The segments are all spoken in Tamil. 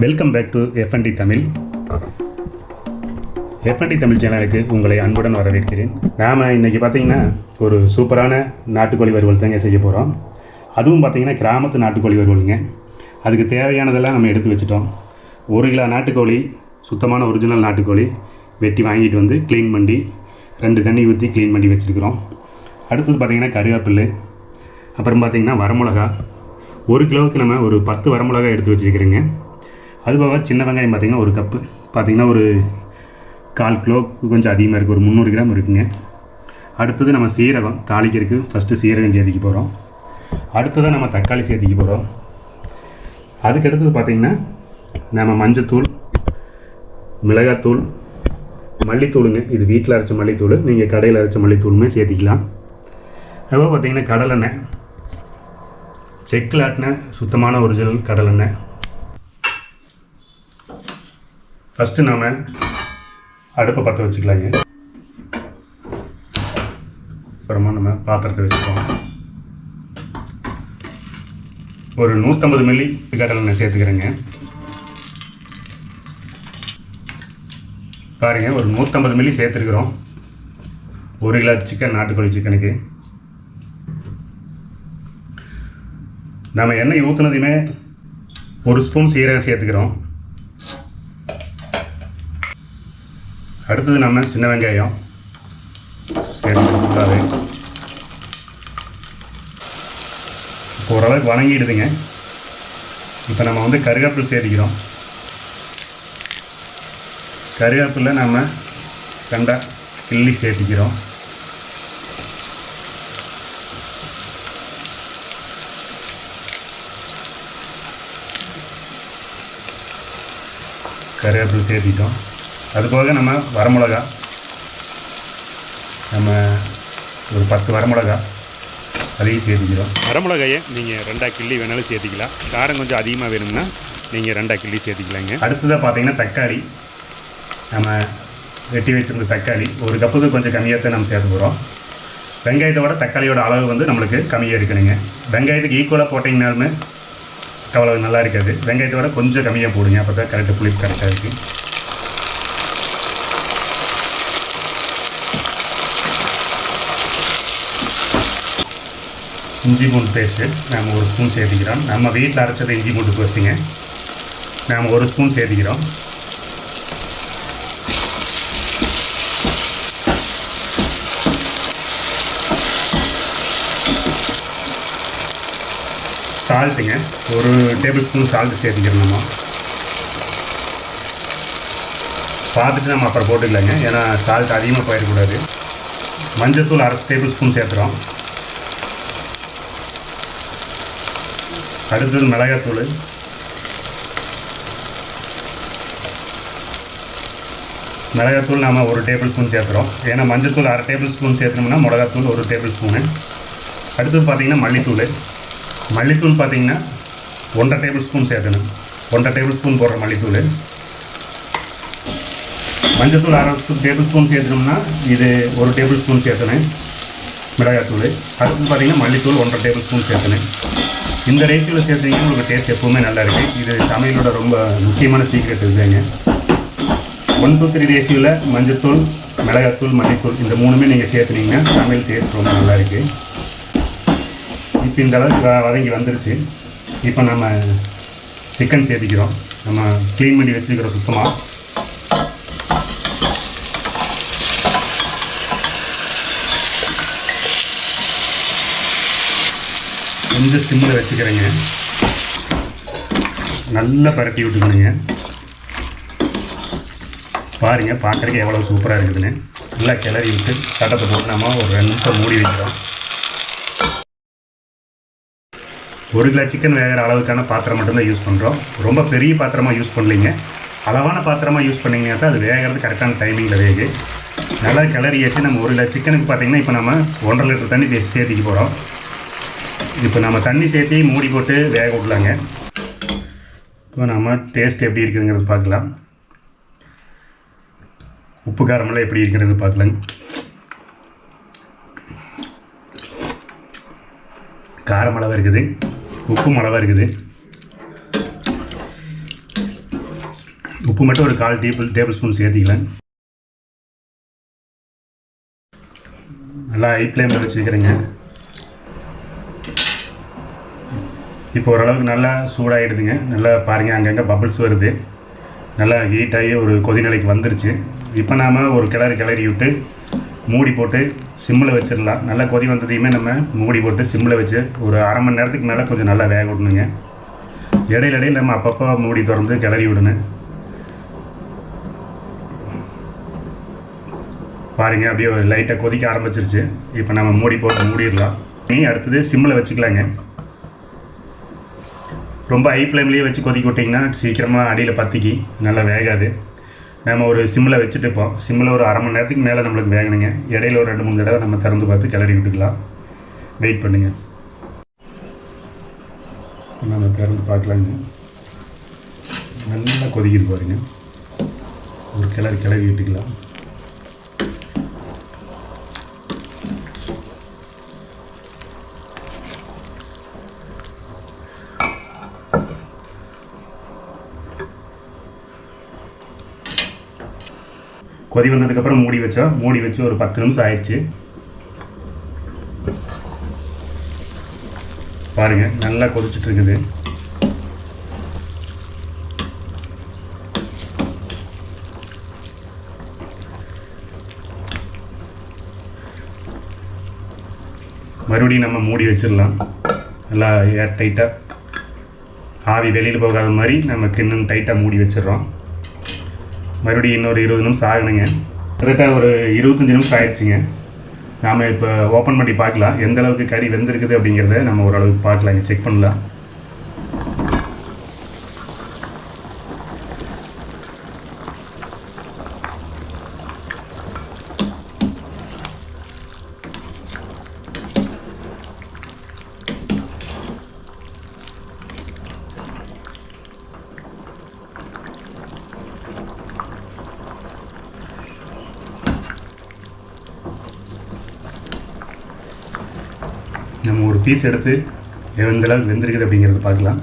Welcome back to F&T Tamil. F&T Tamil சேனலுக்கு உங்களை அன்புடன் வரவேற்கிறேன். நாம் இன்றைக்கி பார்த்திங்கன்னா ஒரு சூப்பரான நாட்டுக்கோழி வறுவல் தாங்க செய்ய போகிறோம். அதுவும் பார்த்திங்கன்னா கிராமத்து நாட்டுக்கோழி வறுவலுங்க. அதுக்கு தேவையானதெல்லாம் நம்ம எடுத்து வச்சுட்டோம். 1 கிலோ நாட்டுக்கோழி, சுத்தமான ஒரிஜினல் நாட்டுக்கோழி வெட்டி வாங்கிட்டு வந்து க்ளீன் பண்ணி 2 தண்ணி ஊற்றி க்ளீன் பண்ணி வச்சுருக்கிறோம். அடுத்தது பார்த்திங்கன்னா கருவேப்பிலை, அப்புறம் பார்த்திங்கன்னா வரமிளகா. 1 கிலோவுக்கு நம்ம ஒரு 10 வரமிளகா எடுத்து வச்சுருக்கிறேங்க. அதுபோக சின்ன வெங்காயம் பார்த்திங்கன்னா 1 கப்பு, பார்த்திங்கன்னா ஒரு 1/4 கிலோவுக்கு கொஞ்சம் அதிகமாக இருக்குது, ஒரு 300 கிராம் இருக்குங்க. அடுத்தது நம்ம சீரகம் தாளிக்கிறதுக்கு ஃபஸ்ட்டு சீரகம் சேர்த்திக்க போகிறோம். அடுத்ததாக நம்ம தக்காளி சேர்த்திக்க போகிறோம். அதுக்கடுத்தது பார்த்திங்கன்னா நம்ம மஞ்சத்தூள், மிளகாத்தூள், மல்லித்தூளுங்க. இது வீட்டில் அரைச்ச மல்லித்தூள், நீங்கள் கடையில் அரைச்ச மல்லித்தூளுமே சேர்த்திக்கலாம். அதுபோல் பார்த்திங்கன்னா கடலெண்ணெய், செக்கில் ஆட்டின சுத்தமான ஒரிஜினல் கடலெண்ணெய். ஃபஸ்ட்டு நாம் அடுப்பை பற்ற வச்சுக்கலாங்க. அப்புறமா நம்ம பாத்திரத்தை வச்சுக்கோங்க. ஒரு 150 மில்லி கடலெண்ணெய் சேர்த்துக்கிறேங்க. பாருங்கள், ஒரு 150 மில்லி சேர்த்துருக்குறோம் 1 கிலோ சிக்கன், நாட்டுக்கோழி சிக்கனுக்கு. நம்ம எண்ணெய் ஊற்றுனதையுமே 1 ஸ்பூன் சீரகம் சேர்த்துக்கிறோம். அடுத்தது நம்ம சின்ன வெங்காயம் சேர்த்துக்கூடாது. இப்போ ஓரளவுக்கு வணங்கிடுதுங்க. இப்போ நம்ம வந்து கருவேப்பிலை சேர்த்திக்கிறோம். கருவேப்பிலை நம்ம 2 கிள்ளி சேர்த்திக்கிறோம். கருவேப்பிலை சேர்த்திட்டோம். அதுபோக நம்ம வரமிளகா, நம்ம ஒரு 10 வரமிளகா அதையும் சேர்த்திக்கிறோம். வரமிளகாயை நீங்கள் 2 கிள்ளி வேணாலும் சேர்த்திக்கலாம். காரம் கொஞ்சம் அதிகமாக வேணும்னா நீங்கள் 2 கிள்ளி சேர்த்திக்கலாங்க. அடுத்ததாக பார்த்தீங்கன்னா தக்காளி, நம்ம வெட்டி வச்சுருந்த தக்காளி 1 கப்புக்கு கொஞ்சம் கம்மியாக தான் நம்ம சேர்த்து போகிறோம். வெங்காயத்தை விட தக்காளியோட அளவு வந்து நம்மளுக்கு கம்மியாக இருக்கணுங்க. வெங்காயத்துக்கு ஈக்குவலாக போட்டிங்கனாலுமே அவ்வளோ நல்லா இருக்காது. வெங்காயத்தை விட கொஞ்சம் கம்மியாக போடுங்க, அப்போ தான் கரெக்டாக புளிப்பு கரெக்டாக இருக்குது. இஞ்சி பூண்டு பேஸ்ட்டு நாம் 1 ஸ்பூன் சேர்த்திக்கிறோம். நம்ம வீட்டில் அரைச்சது இஞ்சி பூண்டு பேஸ்ட்டுங்க. நாம் 1 ஸ்பூன் சேர்த்திக்கிறோம். சால்ட்டுங்க, 1 டேபிள் ஸ்பூன் சால்ட்டு சேர்த்திக்கிறோம். நம்ம பார்த்துட்டு நம்ம அப்புறம் போட்டுக்கலாங்க, ஏன்னா சால்ட் அதிகமாக போயிடக்கூடாது. மஞ்சத்தூள் 1/2 டேபிள் ஸ்பூன் சேர்த்துறோம். அடுத்தது மிளகாத்தூள், மிளகாத்தூள் நாம் 1 டேபிள் ஸ்பூன் சேர்த்துறோம். ஏன்னா மஞ்சத்தூள் 1/2 டேபிள் ஸ்பூன் சேர்த்துனோம்னா மிளகாத்தூள் 1 டேபிள் ஸ்பூனு. அடுத்தது பார்த்திங்கன்னா மல்லித்தூள், மல்லித்தூள் பார்த்திங்கன்னா 1/2 டேபிள் ஸ்பூன் சேர்க்கணும். 1/2 டேபிள் ஸ்பூன் போடுற மல்லித்தூள். மஞ்சத்தூள் 1/2 டேபிள் ஸ்பூன் சேர்த்துனோம்னா இது 1 டேபிள் ஸ்பூன் சேர்க்கணும் மிளகாத்தூள். அடுத்தது பார்த்திங்கன்னா மல்லித்தூள் 1/2 டேபிள் ஸ்பூன் சேர்க்கணும். இந்த ரேஷியோவில் சேர்த்திங்கன்னா உங்களுக்கு டேஸ்ட் எப்போவுமே நல்லா இருக்குது. இது சமையலோட ரொம்ப முக்கியமான சீக்ரெட் இதுதாங்க. 1:3 ரேஷியோவில் மஞ்சத்தூள், மிளகாத்தூள், மல்லித்தூள் இந்த 3மே நீங்கள் சேர்த்துனீங்கன்னா சமையல் டேஸ்ட் ரொம்ப நல்லா இருக்குது. இப்போ இந்த அளவுக்கு வதங்கி வந்துருச்சு. இப்போ நம்ம சிக்கன் சேர்த்திக்கிறோம். நம்ம க்ளீன் பண்ணி வச்சுருக்கிறோம் சுத்தமாக. கொஞ்சம் சிம்மில் வச்சுக்கிறேங்க. நல்லா பரட்டி விட்டுக்கணுங்க. பாருங்கள், பார்க்குறதுக்கு எவ்வளோ சூப்பராக இருக்குதுன்னு. நல்லா கிளறி விட்டு தட்டத்தை போட்டு நம்ம ஒரு 2 நிமிஷம் மூடி வைக்கிறோம். 1 கிலோ சிக்கன் வேகிற அளவுக்கான பாத்திரம் மட்டும்தான் யூஸ் பண்ணுறோம். ரொம்ப பெரிய பாத்திரமாக யூஸ் பண்ணலைங்க. அளவான பாத்திரமாக யூஸ் பண்ணிங்கன்னா தான் அது வேகிறது கரெக்டான டைமிங்கில் வேகு. நல்லா கிளறி வச்சு நம்ம 1 கிலோ சிக்கனுக்கு பார்த்திங்கன்னா இப்போ நம்ம 1.5 லிட்டர் தண்ணி சேர்த்திக்க போகிறோம். இப்போ நம்ம தண்ணி சேர்த்து மூடி போட்டு வேக விடலாங்க. இப்போ நம்ம டேஸ்ட் எப்படி இருக்குதுங்கிறது பார்க்கலாம். உப்பு காரமெல்லாம் எப்படி இருக்கிறது பார்க்கலாங்க. காரம் அளவாக இருக்குது, உப்பு மிளகா இருக்குது. உப்பு மட்டும் ஒரு 1/4 டேபிள் ஸ்பூன் சேர்த்திக்கலாம். நல்லா ஹை ஃப்ளேமில் வச்சுக்கிறேங்க. இப்போ ஓரளவுக்கு நல்லா சூடாகிடுதுங்க. நல்லா பாருங்கள், அங்கங்கே பபிள்ஸ் வருது. நல்லா ஹீட் ஆகி ஒரு கொதி நிலைக்கு வந்துருச்சு. இப்போ நாம் ஒரு கிளறி விட்டு மூடி போட்டு சிம்மில் வச்சிடலாம். நல்லா கொதி வந்ததையுமே நம்ம மூடி போட்டு சிம்மில் வச்சு ஒரு அரை மணி நேரத்துக்கு மேலே கொஞ்சம் நல்லா வேக விடணுங்க. இடையில நம்ம அப்பப்போ மூடி திறந்து கிளறி விடணும். பாருங்கள், அப்படியே லைட்டாக கொதிக்க ஆரம்பிச்சிருச்சு. இப்போ நம்ம மூடி போட்டு மூடிடலாம். அடுத்தது சிம்மில் வச்சுக்கலாங்க. ரொம்ப ஹை ஃப்ளேம்லேயே வச்சு கொதிக்க விட்டிங்கன்னா சீக்கிரமாக அடியில் பற்றிக்கி நல்லா வேகாது. நம்ம ஒரு சிம்மில் வச்சுட்டு இருப்போம். சிம்மில் ஒரு அரை மணி நேரத்துக்கு மேலே நம்மளுக்கு வேகணுங்க. இடையில ஒரு 2-3 தடவை நம்ம திறந்து பார்த்து கிளறி விட்டுக்கலாம். வெயிட் பண்ணுங்கள். நம்ம திறந்து பார்க்கலாங்க. நல்லா கொதிக்கிது பாருங்க. ஒரு கிளறி விட்டுக்கலாம். கொதி வந்ததுக்கப்புறம் மூடி வச்சு ஒரு 10 நிமிஷம் ஆயிடுச்சு. பாருங்கள், நல்லா கொதிச்சுட்டு இருக்குது. மறுபடியும் நம்ம மூடி வச்சிடலாம். நல்லா ஏர் டைட்டாக ஆவி வெளியில் போகாத மாதிரி நம்ம கிண்ணம் டைட்டாக மூடி வச்சிடறோம். மறுபடியும் இன்னொரு 20 நிமிஷம் ஆகணுங்க. கரெக்டாக ஒரு 25 நிமிஷம் ஆயிடுச்சுங்க. நாம் இப்போ ஓப்பன் பண்ணி பார்க்கலாம் எந்த அளவுக்கு கறி வெந்திருக்குது அப்படிங்கிறத நம்ம ஓரளவுக்கு பார்க்கலாங்க, செக் பண்ணலாம். நம்ம ஒரு பீஸ் எடுத்து எந்த அளவுக்கு வெந்திருக்குது அப்படிங்கிறத பார்க்கலாம்.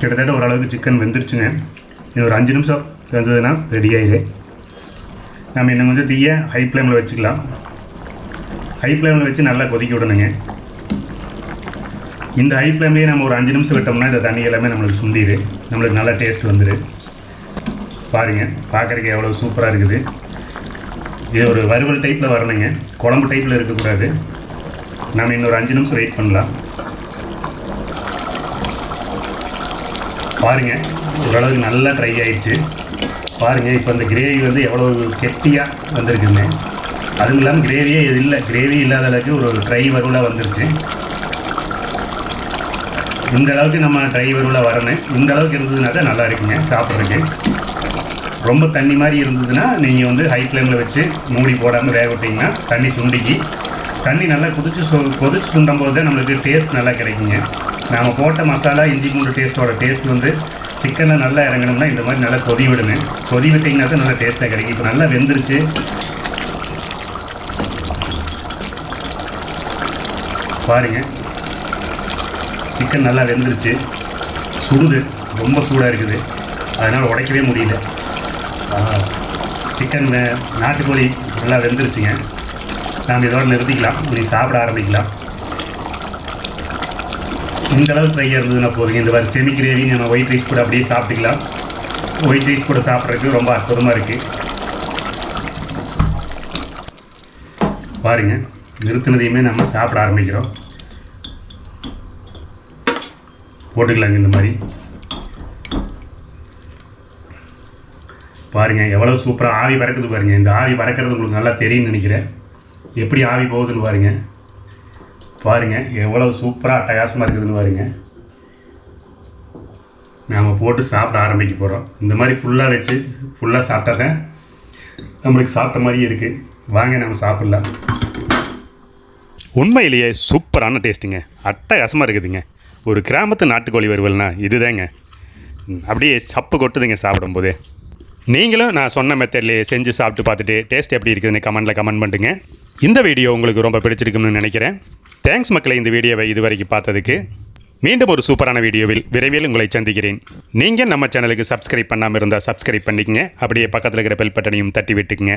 கிட்டத்தட்ட ஓரளவுக்கு சிக்கன் வெந்துருச்சுங்க. இது ஒரு 5 நிமிஷம் வெந்ததுன்னா ரெடி ஆயிடு. நம்ம இன்னும் கொஞ்சம் தீயை ஹை ஃப்ளேமில் வச்சுக்கலாம். ஹை ஃப்ளேமில் வச்சு நல்லா கொதிக்க விடணுங்க. இந்த ஹை ஃப்ளேம்லேயே நம்ம ஒரு 5 நிமிஷம் விட்டோம்னா இந்த தண்ணி எல்லாமே நம்மளுக்கு சுண்டிடு, நம்மளுக்கு நல்லா டேஸ்ட் வந்துடு. பாருங்கள், பார்க்குறதுக்கு எவ்வளோ சூப்பராக இருக்குது. இது ஒரு வறுவல் டைப்பில் வரணுங்க, குழம்பு டைப்பில் இருக்கக்கூடாது. நம்ம இன்னொரு 5 நிமிஷம் வெயிட் பண்ணலாம். பாருங்கள், ஓரளவுக்கு நல்லா ட்ரை ஆகிடுச்சு. பாருங்கள், இப்போ இந்த கிரேவி வந்து எவ்வளோ கெட்டியாக வந்திருக்குங்க. அதுவும் இல்லாமல் கிரேவி இல்லாத அளவுக்கு ஒரு ட்ரை வறுவலாக வந்துருச்சு. இந்த அளவுக்கு நம்ம ட்ரை வறுவலாக வரணும். இந்த அளவுக்கு இருந்ததுனா தான் நல்லா இருக்குங்க சாப்பிட்றதுக்கு. ரொம்ப தண்ணி மாதிரி இருந்ததுன்னா நீங்கள் வந்து ஹை ஃப்ளேமில் வச்சு மூடி போடாமல் வேக விட்டிங்கன்னா தண்ணி சுண்டிக்கு. தண்ணி நல்லா கொதிச்சு சுண்டும் போது தான் நம்மளுக்கு டேஸ்ட் நல்லா கிடைக்குங்க. நாம் போட்ட மசாலா இஞ்சி பூண்டு டேஸ்ட் வந்து சிக்கனில் நல்லா இறங்கணும்னா இந்த மாதிரி நல்லா கொதி விடணும். கொதி விட்டிங்கன்னா தான் நல்லா டேஸ்ட்டாக கிடைக்கும். இப்போ நல்லா வெந்துருச்சு. பாருங்கள், சிக்கன் நல்லா வெந்துருச்சு. சுடுது, ரொம்ப சூடாக இருக்குது, அதனால் உடைக்கவே முடியல. சிக்கன் நாட்டுக்கோழி நல்லா வெந்துருச்சுங்க. நாம் இதோட நிறுத்திக்கலாம், இனி சாப்பிட ஆரம்பிக்கலாம். இந்த அளவுக்கு ட்ரை இருந்ததுன்னா போதுங்க. இந்த மாதிரி செமி கிரேவி நம்ம ஒயிட் ரைஸ் கூட அப்படியே சாப்பிட்டுக்கலாம். ஒயிட் ரைஸ் கூட சாப்பிட்றதுக்கு ரொம்ப அற்புதமாக இருக்குது. பாருங்கள், நிறுத்தினதையுமே நம்ம சாப்பிட ஆரம்பிக்கிறோம். போட்டுக்கலாங்க இந்த மாதிரி. பாருங்கள், எவ்வளோ சூப்பராக ஆவி பறக்குது பாருங்கள். இந்த ஆவி பறக்கிறது உங்களுக்கு நல்லா தெரியும்னு நினைக்கிறேன். எப்படி ஆவி போகுதுன்னு பாருங்கள். பாருங்கள், எவ்வளோ சூப்பராக அட்டகாசமாக இருக்குதுன்னு பாருங்கள். நாம் போட்டு சாப்பிட ஆரம்பிக்க போகிறோம். இந்த மாதிரி ஃபுல்லாக சாப்பிட்டா தான் நம்மளுக்கு சாப்பிட்ட மாதிரி இருக்குது. வாங்க நம்ம சாப்பிட்லாம். உண்மையிலேயே சூப்பரான டேஸ்ட்டுங்க, அட்டகாசமாக இருக்குதுங்க. ஒரு கிராமத்து நாட்டுக்கோழி வறுவல்னா இதுதாங்க. அப்படியே சப்பு கொட்டுதுங்க சாப்பிடும்போதே. நீங்களும் நான் சொன்ன மெத்தட்லேயே செஞ்சு சாப்பிட்டு பார்த்துட்டு டேஸ்ட் எப்படி இருக்குதுன்னு கமெண்ட் பண்ணுங்க. இந்த வீடியோ உங்களுக்கு ரொம்ப பிடிச்சிருக்குன்னு நினைக்கிறேன். தேங்க்ஸ் மக்களை, இந்த வீடியோவை இதுவரைக்கும் பார்த்ததுக்கு. மீண்டும் ஒரு சூப்பரான வீடியோவில் விரைவில் உங்களை சந்திக்கிறேன். நீங்கள் நம்ம சேனலுக்கு சப்ஸ்கிரைப் பண்ணாமல் இருந்தால் சப்ஸ்கிரைப் பண்ணிக்கங்க. அப்படியே பக்கத்தில் இருக்கிற பெல் பட்டனையும் தட்டி விட்டுக்குங்க.